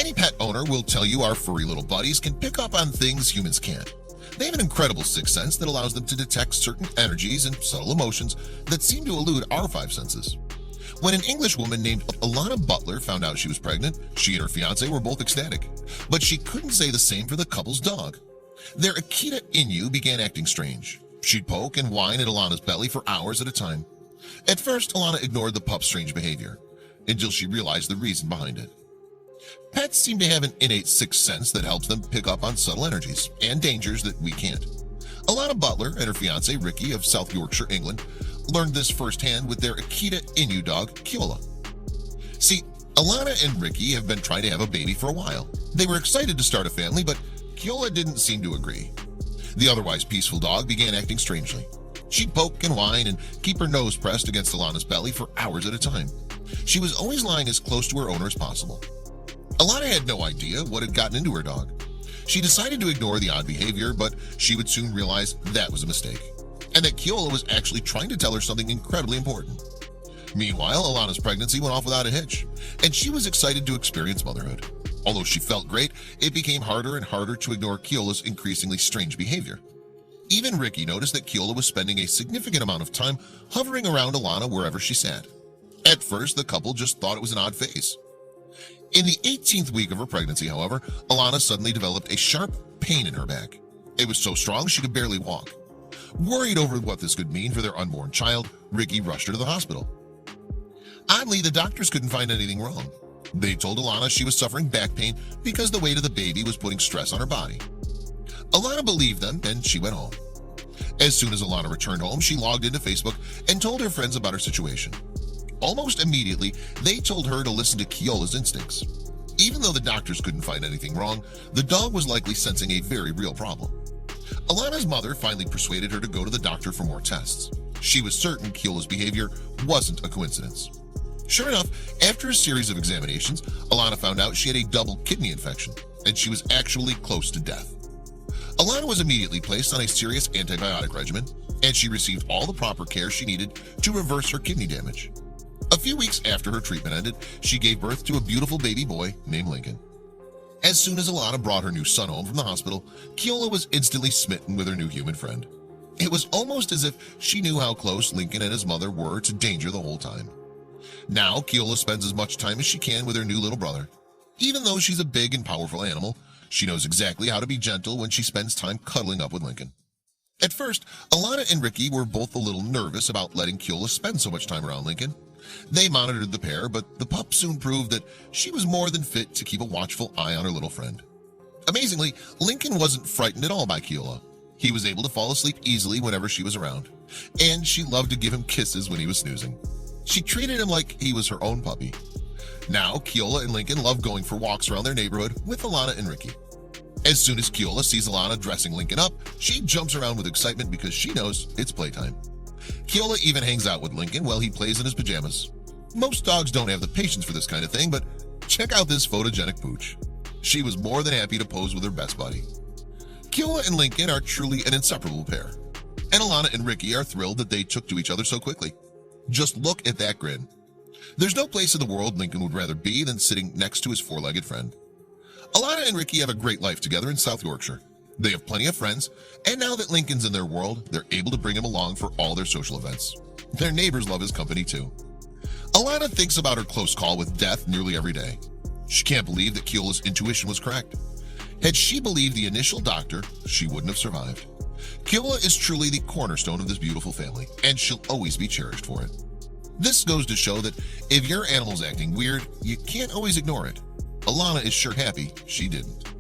Any pet owner will tell you our furry little buddies can pick up on things humans can't. They have an incredible sixth sense that allows them to detect certain energies and subtle emotions that seem to elude our five senses. When an English woman named Alana Butler found out she was pregnant, she and her fiance were both ecstatic. But she couldn't say the same for the couple's dog. Their Akita Inu began acting strange. She'd poke and whine at Alana's belly for hours at a time. At first, Alana ignored the pup's strange behavior, until she realized the reason behind it. Pets seem to have an innate sixth sense that helps them pick up on subtle energies and dangers that we can't. Alana Butler and her fiance Ricky of South Yorkshire, England, learned this firsthand with their Akita Inu dog, Keola. See, Alana and Ricky have been trying to have a baby for a while. They were excited to start a family, but Keola didn't seem to agree. The otherwise peaceful dog began acting strangely. She'd poke and whine and keep her nose pressed against Alana's belly for hours at a time. She was always lying as close to her owner as possible. Alana had no idea what had gotten into her dog. She decided to ignore the odd behavior, but she would soon realize that was a mistake, and that Keola was actually trying to tell her something incredibly important. Meanwhile, Alana's pregnancy went off without a hitch, and she was excited to experience motherhood. Although she felt great, it became harder and harder to ignore Keola's increasingly strange behavior. Even Ricky noticed that Keola was spending a significant amount of time hovering around Alana wherever she sat. At first, the couple just thought it was an odd phase. In the 18th week of her pregnancy, however, Alana suddenly developed a sharp pain in her back. It was so strong she could barely walk. Worried over what this could mean for their unborn child, Ricky rushed her to the hospital. Oddly, the doctors couldn't find anything wrong. They told Alana she was suffering back pain because the weight of the baby was putting stress on her body. Alana believed them, and she went home. As soon as Alana returned home, she logged into Facebook and told her friends about her situation. Almost immediately, they told her to listen to Keola's instincts. Even though the doctors couldn't find anything wrong, the dog was likely sensing a very real problem. Alana's mother finally persuaded her to go to the doctor for more tests. She was certain Keola's behavior wasn't a coincidence. Sure enough, after a series of examinations, Alana found out she had a double kidney infection, and she was actually close to death. Alana was immediately placed on a serious antibiotic regimen, and she received all the proper care she needed to reverse her kidney damage. A few weeks after her treatment ended, she gave birth to a beautiful baby boy named Lincoln. As soon as Alana brought her new son home from the hospital, Keola was instantly smitten with her new human friend. It was almost as if she knew how close Lincoln and his mother were to danger the whole time. Now, Keola spends as much time as she can with her new little brother. Even though she's a big and powerful animal, she knows exactly how to be gentle when she spends time cuddling up with Lincoln. At first, Alana and Ricky were both a little nervous about letting Keola spend so much time around Lincoln. They monitored the pair, but the pup soon proved that she was more than fit to keep a watchful eye on her little friend. Amazingly, Lincoln wasn't frightened at all by Keola. He was able to fall asleep easily whenever she was around, and she loved to give him kisses when he was snoozing. She treated him like he was her own puppy. Now, Keola and Lincoln love going for walks around their neighborhood with Alana and Ricky. As soon as Keola sees Alana dressing Lincoln up, she jumps around with excitement because she knows it's playtime. Keola even hangs out with Lincoln while he plays in his pajamas. Most dogs don't have the patience for this kind of thing, but check out this photogenic pooch. She was more than happy to pose with her best buddy. Keola and Lincoln are truly an inseparable pair, and Alana and Ricky are thrilled that they took to each other so quickly. Just look at that grin. There's no place in the world Lincoln would rather be than sitting next to his four-legged friend. Alana and Ricky have a great life together in South Yorkshire. They have plenty of friends, and now that Lincoln's in their world, they're able to bring him along for all their social events. Their neighbors love his company too. Alana thinks about her close call with death nearly every day. She can't believe that Keola's intuition was correct. Had she believed the initial doctor, she wouldn't have survived. Keola is truly the cornerstone of this beautiful family, and she'll always be cherished for it. This goes to show that if your animal's acting weird, you can't always ignore it. Alana is sure happy she didn't.